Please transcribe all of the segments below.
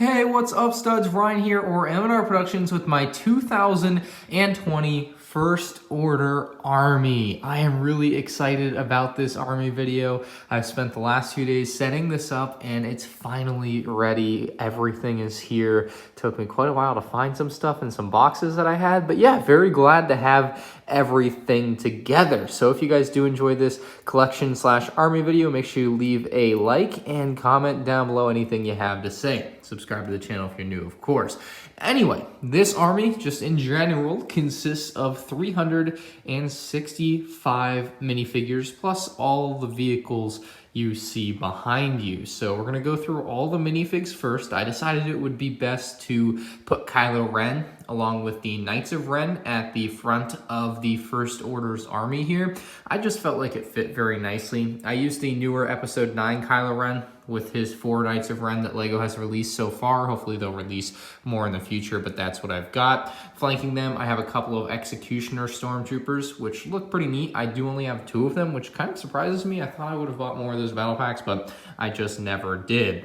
Hey, what's up, studs? Ryan here, or MandRproductions, with my 2020 First Order Army. I am really excited about this Army video. I've spent the last few days setting this up, and it's finally ready. Everything is here. Took me quite a while to find some stuff in some boxes that I had, but yeah, very glad to have everything together. So if you guys do enjoy this collection / army video, make sure you leave a like and comment down below anything you have to say. Subscribe to the channel if you're new, of course. Anyway, this army, just in general, consists of 365 minifigures, plus all the vehicles you see behind you. So we're gonna go through all the minifigs first. I decided it would be best to put Kylo Ren along with the Knights of Ren at the front of the First Order's army here. I just felt like it fit very nicely. I used the newer Episode 9 Kylo Ren with his 4 Knights of Ren that LEGO has released so far. Hopefully they'll release more in the future, but that's what I've got. Flanking them, I have a couple of Executioner Stormtroopers, which look pretty neat. I do only have 2 of them, which kind of surprises me. I thought I would have bought more of those battle packs, but I just never did.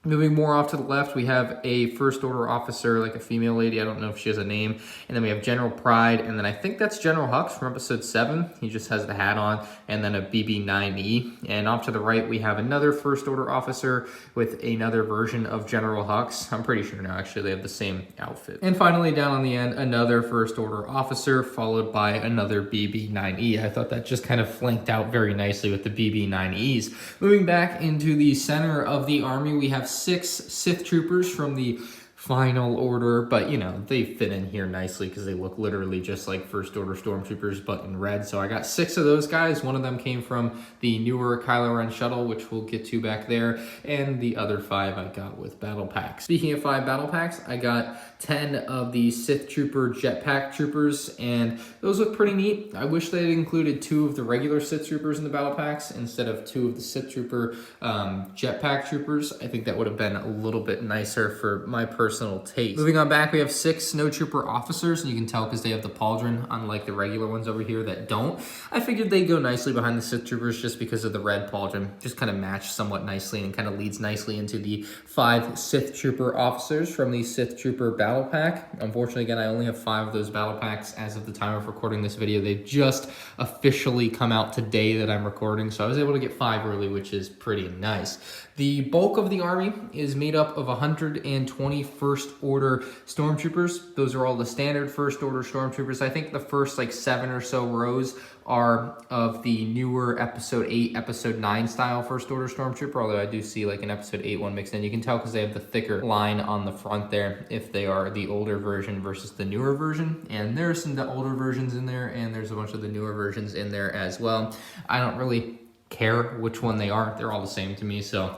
Moving more off to the left, we have a First Order officer, like a female lady. I don't know if she has a name. And then we have General Pride, and then I think that's General Hux from Episode 7. He just has the hat on, and then a BB-9E. And off to the right, we have another First Order officer with another version of General Hux. I'm pretty sure now, actually, they have the same outfit. And finally, down on the end, another First Order officer, followed by another BB-9E. I thought that just kind of flanked out very nicely with the BB-9Es. Moving back into the center of the army, we have 6 Sith Troopers from the Final Order, but you know, they fit in here nicely because they look literally just like First Order Stormtroopers, but in red. So I got 6 of those guys. One of them came from the newer Kylo Ren shuttle, which we'll get to back there, and the other 5 I got with battle packs. Speaking of 5 battle packs, I got 10 of the Sith Trooper jetpack troopers, and those look pretty neat. I wish they had included 2 of the regular Sith Troopers in the battle packs instead of 2 of the Sith Trooper jetpack troopers. I think that would have been a little bit nicer for my personal taste. Moving on back, we have 6 Snowtrooper officers, and you can tell because they have the pauldron, unlike the regular ones over here that don't. I figured they'd go nicely behind the Sith Troopers just because of the red pauldron. Just kind of match somewhat nicely and kind of leads nicely into the 5 Sith Trooper officers from the Sith Trooper battle pack. Unfortunately, again, I only have 5 of those battle packs as of the time of recording this video. They've just officially come out today that I'm recording, so I was able to get 5 early, which is pretty nice. The bulk of the army is made up of 120 First Order Stormtroopers. Those are all the standard First Order Stormtroopers. I think the first like 7 or so rows are of the newer Episode 8, Episode 9 style First Order Stormtrooper, although I do see like an Episode 8 one mixed in. You can tell because they have the thicker line on the front there if they are the older version versus the newer version. And there's some of the older versions in there, and there's a bunch of the newer versions in there as well. I don't really care which one they are. They're all the same to me, so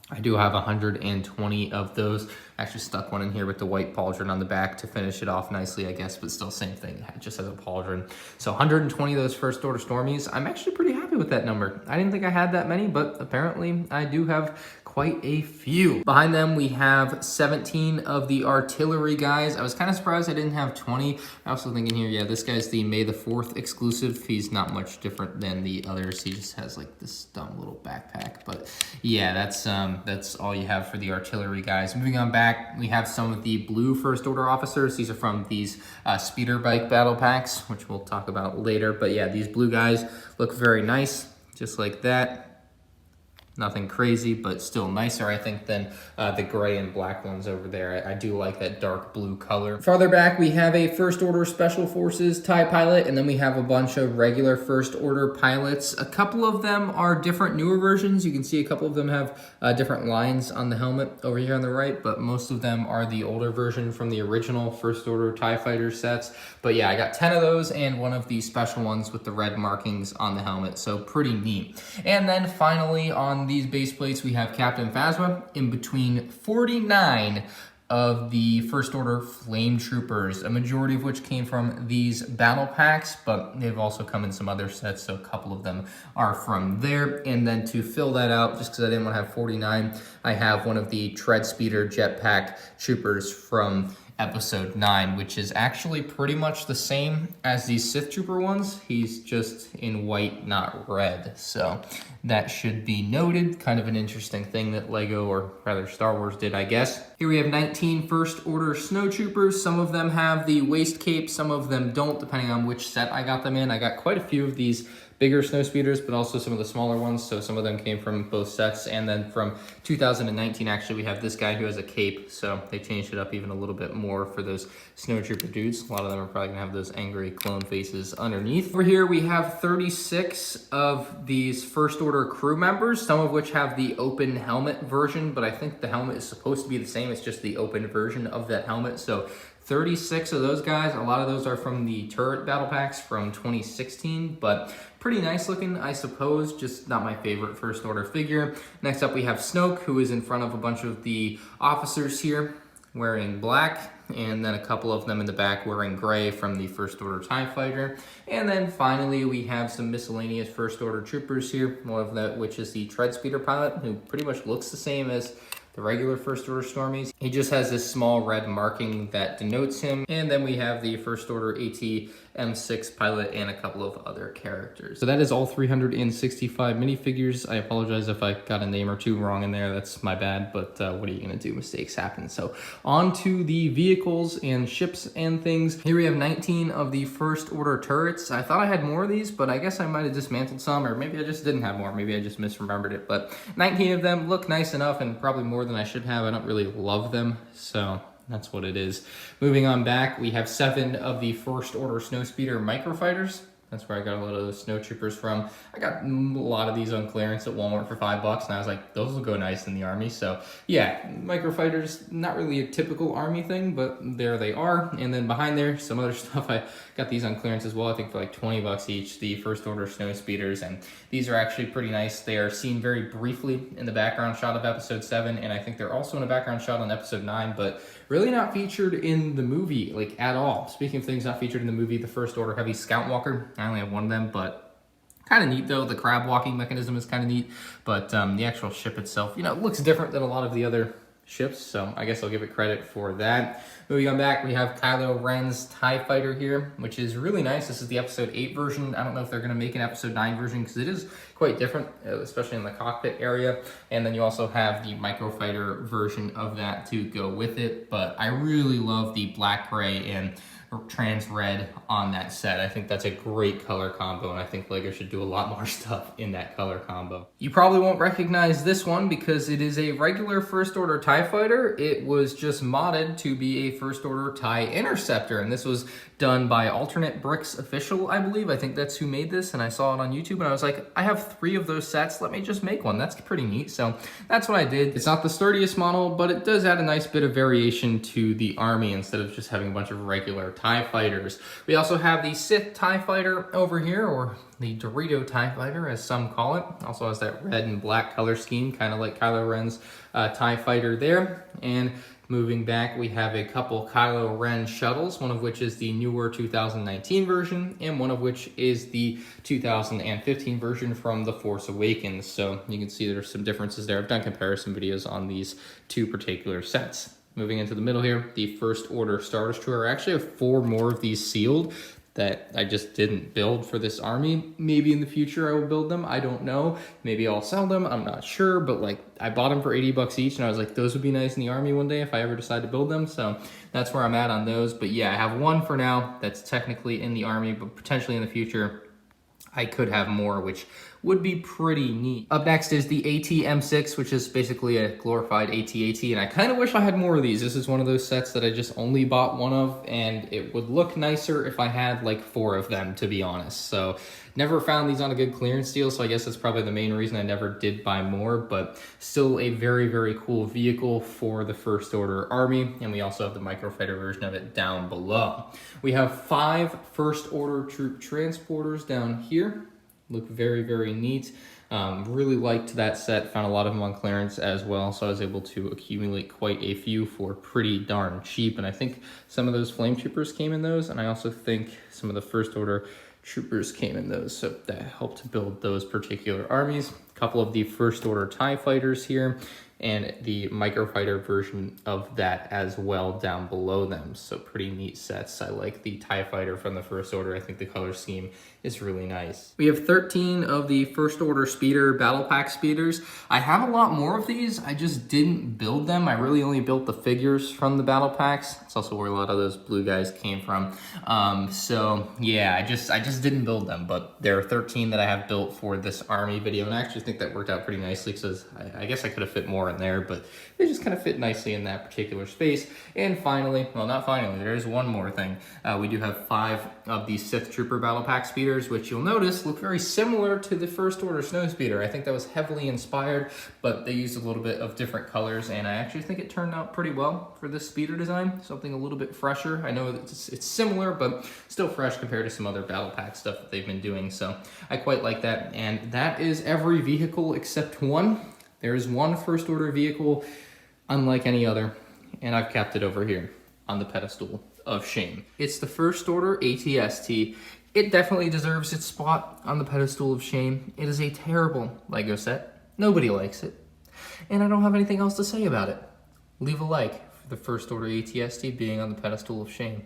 I do have 120 of those. Actually stuck one in here with the white pauldron on the back to finish it off nicely, I guess, but still same thing. It just has a pauldron. So 120 of those First Order Stormies. I'm actually pretty happy with that number. I didn't think I had that many, but apparently I do have quite a few. Behind them, we have 17 of the artillery guys. I was kind of surprised I didn't have 20. I was also thinking here, yeah, this guy's the May the 4th exclusive. He's not much different than the others. He just has like this dumb little backpack. But yeah, that's all you have for the artillery guys. Moving on back, we have some of the blue First Order officers. These are from these speeder bike battle packs, which we'll talk about later. But yeah, these blue guys look very nice, just like that. Nothing crazy, but still nicer, I think, than the gray and black ones over there. I do like that dark blue color. Farther back, we have a First Order Special Forces TIE pilot, and then we have a bunch of regular First Order pilots. A couple of them are different, newer versions. You can see a couple of them have different lines on the helmet over here on the right, but most of them are the older version from the original First Order TIE Fighter sets. But yeah, I got 10 of those and one of the special ones with the red markings on the helmet, so pretty neat. And then finally, on these base plates, we have Captain Phasma in between 49 of the First Order Flame Troopers, a majority of which came from these battle packs, but they've also come in some other sets, so a couple of them are from there. And then to fill that out, just because I didn't want to have 49, I have one of the Tread Speeder Jetpack Troopers from Episode 9, which is actually pretty much the same as the Sith Trooper ones. He's just in white, not red. So that should be noted. Kind of an interesting thing that Lego, or rather Star Wars, did, I guess. Here we have 19 First Order Snowtroopers. Some of them have the waist cape, some of them don't, depending on which set I got them in. I got quite a few of these bigger snowspeeders, but also some of the smaller ones. So some of them came from both sets. And then from 2019, actually, we have this guy who has a cape. So they changed it up even a little bit more for those snowtrooper dudes. A lot of them are probably gonna have those angry clone faces underneath. Over here, we have 36 of these First Order crew members, some of which have the open helmet version, but I think the helmet is supposed to be the same. It's just the open version of that helmet. So 36 of those guys. A lot of those are from the turret battle packs from 2016, but pretty nice looking, I suppose. Just not my favorite First Order figure. Next up, we have Snoke, who is in front of a bunch of the officers here wearing black, and then a couple of them in the back wearing gray from the First Order TIE Fighter. And then finally, we have some miscellaneous First Order troopers here, one of that which is the Tread Speeder pilot, who pretty much looks the same as the regular First Order Stormies. He just has this small red marking that denotes him. And then we have the First Order AT-M6 pilot and a couple of other characters. So that is all 365 minifigures. I apologize if I got a name or two wrong in there. That's my bad, but what are you gonna do? Mistakes happen. So on to the vehicles and ships and things. Here we have 19 of the First Order turrets. I thought I had more of these, but I guess I might have dismantled some, or maybe I just didn't have more. Maybe I just misremembered it, but 19 of them look nice enough, and probably more than I should have. I don't really love them, so that's what it is. Moving on back, we have 7 of the First Order Snowspeeder microfighters. That's where I got a lot of those Snowtroopers from. I got a lot of these on clearance at Walmart for $5, and I was like, those will go nice in the army. So yeah, microfighters, not really a typical army thing, but there they are. And then behind there, some other stuff. I got these on clearance as well, I think for like $20 each, the First Order Snowspeeders, and these are actually pretty nice. They are seen very briefly in the background shot of Episode 7, and I think they're also in a background shot on Episode 9, but really not featured in the movie, like, at all. Speaking of things not featured in the movie, the First Order Heavy Scout Walker. I only have one of them, but kind of neat though. The crab walking mechanism is kind of neat, but the actual ship itself, you know, it looks different than a lot of the other ships, so I guess I'll give it credit for that. Moving on back, we have Kylo Ren's TIE Fighter here, which is really nice. This is the Episode 8 version. I don't know if they're going to make an Episode 9 version, because it is quite different, especially in the cockpit area. And then you also have the microfighter version of that to go with it, but I really love the black, gray, and trans red on that set. I think that's a great color combo, and I think Lego should do a lot more stuff in that color combo. You probably won't recognize this one because it is a regular First Order TIE Fighter. It was just modded to be a First Order TIE Interceptor, and this was done by Alternate Bricks Official, I believe. I think that's who made this, and I saw it on YouTube, and I was like, I have 3 of those sets. Let me just make one. That's pretty neat. So that's what I did. It's not the sturdiest model, but it does add a nice bit of variation to the army instead of just having a bunch of regular TIE Fighters. We also have the Sith TIE Fighter over here, or the Dorito TIE Fighter, as some call it. Also has that red and black color scheme, kind of like Kylo Ren's TIE Fighter there. And moving back, we have a couple Kylo Ren Shovels, one of which is the newer 2019 version, and one of which is the 2015 version from The Force Awakens. So you can see there's some differences there. I've done comparison videos on these 2 particular sets. Moving into the middle here, the First Order Star Destroyer. I actually have 4 more of these sealed that I just didn't build for this army. Maybe in the future I will build them. I don't know. Maybe I'll sell them. I'm not sure, but like I bought them for $80 each, and I was like, those would be nice in the army one day if I ever decide to build them. So that's where I'm at on those. But yeah, I have 1 for now that's technically in the army, but potentially in the future I could have more, which would be pretty neat. Up next is the AT-M6, which is basically a glorified AT-AT, and I kind of wish I had more of these. This is one of those sets that I just only bought 1 of, and it would look nicer if I had like 4 of them, to be honest. So never found these on a good clearance deal, so I guess that's probably the main reason I never did buy more, but still a very, very cool vehicle for the First Order Army, and we also have the microfighter version of it down below. We have 5 First Order troop transporters down here. Look very, very neat. Really liked that set. Found a lot of them on clearance as well, so I was able to accumulate quite a few for pretty darn cheap. And I think some of those Flame Troopers came in those, and I also think some of the First Order Troopers came in those, so that helped to build those particular armies. A couple of the First Order TIE Fighters here. and the microfighter version of that as well down below them. So pretty neat sets. I like the TIE Fighter from the First Order. I think the color scheme is really nice. We have 13 of the First Order Speeder Battle Pack speeders. I have a lot more of these. I just didn't build them. I really only built the figures from the battle packs. It's also where a lot of those blue guys came from. So yeah, I just didn't build them, but there are 13 that I have built for this army video, and I actually think that worked out pretty nicely because I guess I could have fit more in there, but they just kind of fit nicely in that particular space. And finally, well, not finally, there is one more thing. We do have 5 of these Sith Trooper Battle Pack speeders, which you'll notice look very similar to the First Order Snow Speeder. I think that was heavily inspired, but they used a little bit of different colors, and I actually think it turned out pretty well for this speeder design. Something a little bit fresher. I know it's similar, but still fresh compared to some other Battle Pack stuff that they've been doing, so I quite like that. And that is every vehicle except one. There is one First Order vehicle unlike any other, and I've kept it over here on the pedestal of shame. It's the First Order AT-ST. It definitely deserves its spot on the pedestal of shame. It is a terrible Lego set. Nobody likes it. And I don't have anything else to say about it. Leave a like for the First Order AT-ST being on the pedestal of shame.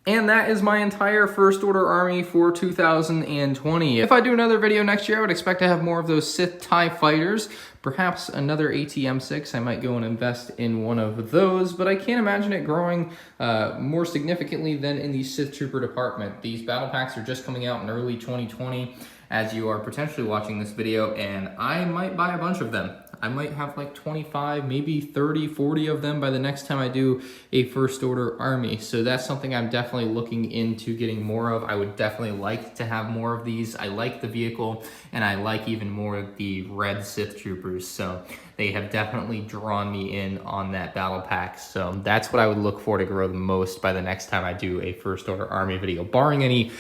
And that is my entire First Order army for 2020. If I do another video next year, I would expect to have more of those Sith TIE Fighters. Perhaps another AT-M6. I might go and invest in one of those, but I can't imagine it growing more significantly than in the Sith Trooper department. These battle packs are just coming out in early 2020 as you are potentially watching this video, and I might buy a bunch of them. I might have like 25, maybe 30, 40 of them by the next time I do a First Order army. So that's something I'm definitely looking into getting more of. I would definitely like to have more of these. I like the vehicle, and I like even more the red Sith Troopers. So they have definitely drawn me in on that battle pack. So that's what I would look for to grow the most by the next time I do a First Order army video, barring any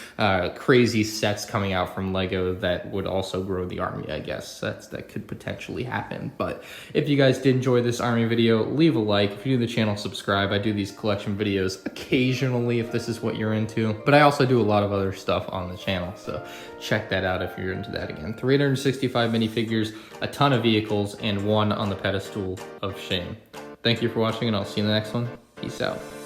crazy sets coming out from Lego that would also grow the army, I guess. That could potentially happen. But if you guys did enjoy this army video, leave a like. If you're new to the channel, subscribe. I do these collection videos occasionally if this is what you're into, but I also do a lot of other stuff on the channel, so check that out if you're into that. Again, 365 minifigures, a ton of vehicles, and one on the pedestal of shame. Thank you for watching, and I'll see you in the next one. Peace out.